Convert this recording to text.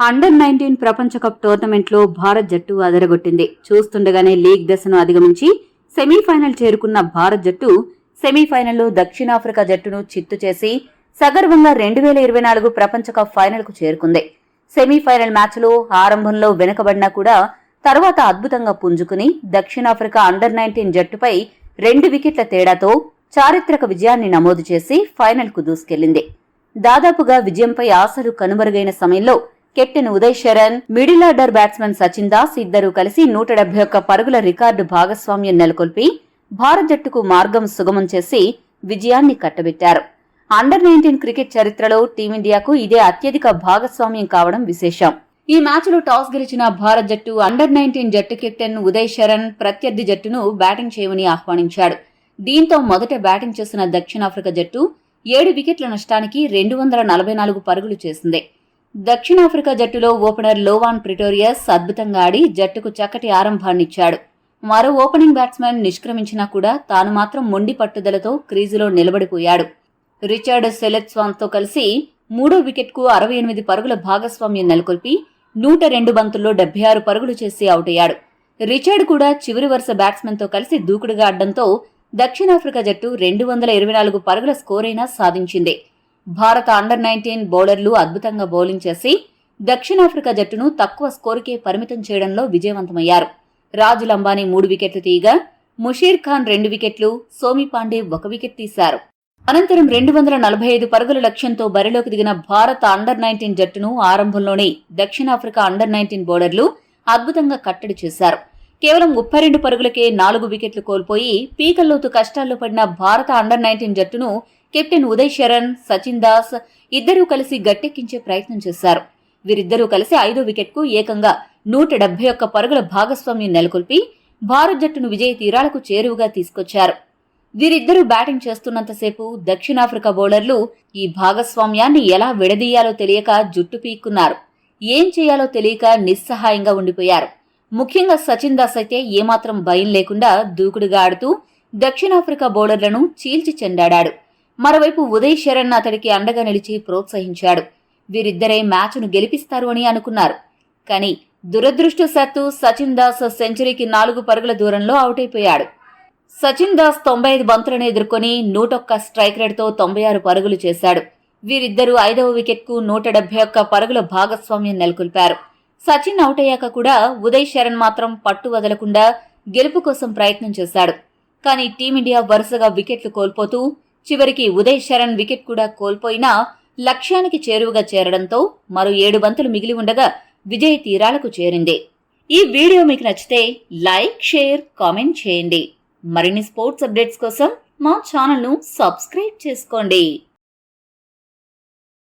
Under-19 ప్రపంచ cup టోర్నమెంట్లో భారత్ జట్టు అదరగొట్టింది. చూస్తుండగానే లీగ్ దశను అధిగమించి సెమీఫైనల్ చేరుకున్న భారత్ జట్టు సెమీఫైనల్లో దక్షిణాఫ్రికా జట్టును చిత్తు చేసి సగర్వంగా 2024 ప్రపంచ కప్ ఫైనల్ కు చేరుకుంది. సెమీఫైనల్ మ్యాచ్లో ఆరంభంలో వెనుకబడినా కూడా తర్వాత అద్భుతంగా పుంజుకుని దక్షిణాఫ్రికా అండర్-19 జట్టుపై 2 వికెట్ల తేడాతో చారిత్రక విజయాన్ని నమోదు చేసి ఫైనల్ కు దూసుకెళ్లింది. దాదాపుగా విజయంపై ఆశలు కనుమరుగైన సమయంలో captain Uday Sharan, middle order batsman Sachin Dhas ఇద్దరూ కలిసి 171 పరుగుల రికార్డు భాగస్వామ్యం నెలకొల్పి భారత్ జట్టుకు మార్గం సుగమం చేసి విజయాన్ని కట్టబెట్టారు. అండర్-19 క్రికెట్ చరిత్రలో టీమిండియాకు ఇదే అత్యధిక భాగస్వామ్యం కావడం విశేషం. ఈ మ్యాచ్లో టాస్ గెలిచిన భారత్ జట్టు అండర్-19 జట్టు కెప్టెన్ ఉదయ్ శరణ్ ప్రత్యర్థి జట్టును బ్యాటింగ్ చేయమని ఆహ్వానించాడు. దీంతో మొదట బ్యాటింగ్ చేసిన దక్షిణాఫ్రికా జట్టు 7 వికెట్ల నష్టానికి 244 పరుగులు చేసింది. దక్షిణాఫ్రికా జట్టులో ఓపెనర్ లోవాన్ ప్రిటోరియస్ అద్భుతంగా ఆడి జట్టుకు చక్కటి ఆరంభాన్నిచ్చాడు. మరో ఓపెనింగ్ బ్యాట్స్మన్ నిష్క్రమించినా కూడా తాను మాత్రం మొండి పట్టుదలతో క్రీజులో నిలబడిపోయాడు. రిచర్డ్ సెలెత్స్వాన్తో కలిసి 3వ వికెట్కు 68 పరుగుల భాగస్వామ్యం నెలకొల్పి 102 బంతుల్లో 76 పరుగులు చేసి అవుటయ్యాడు. రిచర్డ్ కూడా చివరి వరుస బ్యాట్స్మెన్తో కలిసి దూకుడుగా ఆడడంతో దక్షిణాఫ్రికా జట్టు 224 పరుగుల స్కోరైనా సాధించింది. భారత అండర్-19 బౌలర్లు అద్భుతంగా బౌలింగ్ చేసి దక్షిణాఫ్రికా జట్టును తక్కువ స్కోరుకే పరిమితం చేయడంలో విజయవంతమయ్యారు. రాజుల్ అంబానీ 3 వికెట్లు తీయగా ముషీర్ ఖాన్ 2 వికెట్లు, సోమి పాండే 1 వికెట్ తీశారు. అనంతరం 245 పరుగుల లక్ష్యంతో బరిలోకి దిగిన భారత అండర్-19 జట్టును ఆరంభంలోనే దక్షిణాఫ్రికా అండర్-19 బౌలర్లు అద్భుతంగా కట్టడి చేశారు. కేవలం 32 పరుగులకే 4 వికెట్లు కోల్పోయి పీకల్లోతు కష్టాల్లో పడిన భారత అండర్-19 జట్టును కెప్టెన్ ఉదయ్ శరణ్, సచిన్ దాస్ ఇద్దరూ కలిసి గట్టెక్కించే ప్రయత్నం చేశారు. వీరిద్దరూ కలిసి 5వ వికెట్కు ఏకంగా 171 పరుగుల భాగస్వామ్యం నెలకొల్పి భారత్ జట్టును విజయ తీరాలకు చేరువుగా తీసుకొచ్చారు. వీరిద్దరూ బ్యాటింగ్ చేస్తున్నంతసేపు దక్షిణాఫ్రికా బౌలర్లు ఈ భాగస్వామ్యాన్ని ఎలా విడదీయాలో తెలియక జుట్టు పీక్కున్నారు. ఏం చేయాలో తెలియక నిస్సహాయంగా ఉండిపోయారు. ముఖ్యంగా సచిన్ దాస్ అయితే ఏమాత్రం భయం లేకుండా దూకుడుగా ఆడుతూ దక్షిణాఫ్రికా బౌలర్లను చీల్చి చెండాడాడు. మరోవైపు ఉదయ్ శరణ్ అతడికి అండగా నిలిచి ప్రోత్సహించాడు. వీరిద్దరే మ్యాచ్ను గెలిపిస్తారు అని అనుకున్నారు. కానీ దురదృష్టవశాత్తు సచిన్ దాస్ సెంచరీకి 4 పరుగుల దూరంలో అవుటైపోయాడు. సచిన్ దాస్ 95 బంతులను ఎదుర్కొని 101 స్ట్రైక్ రేట్తో 96 పరుగులు చేశాడు. వీరిద్దరూ 5వ వికెట్కు 171 పరుగుల భాగస్వామ్యం నెలకొల్పారు. సచిన్ అవుటయ్యాక కూడా ఉదయ్ శరణ్ మాత్రం పట్టు వదలకుండా గెలుపు కోసం ప్రయత్నం చేశాడు. కానీ టీమిండియా వరుసగా వికెట్లు కోల్పోతూ చివరికి ఉదయ్ శరణ్ వికెట్ కూడా కోల్పోయినా లక్ష్యానికి చేరువగా చేరడంతో మరో 7 బంతులు మిగిలి ఉండగా విజయ తీరాలకు చేరింది. ఈ వీడియో మీకు నచ్చితే లైక్, షేర్, కామెంట్ చేయండి. మరిన్ని స్పోర్ట్స్ అప్డేట్స్ కోసం మా ఛానల్ను సబ్స్క్రైబ్ చేసుకోండి.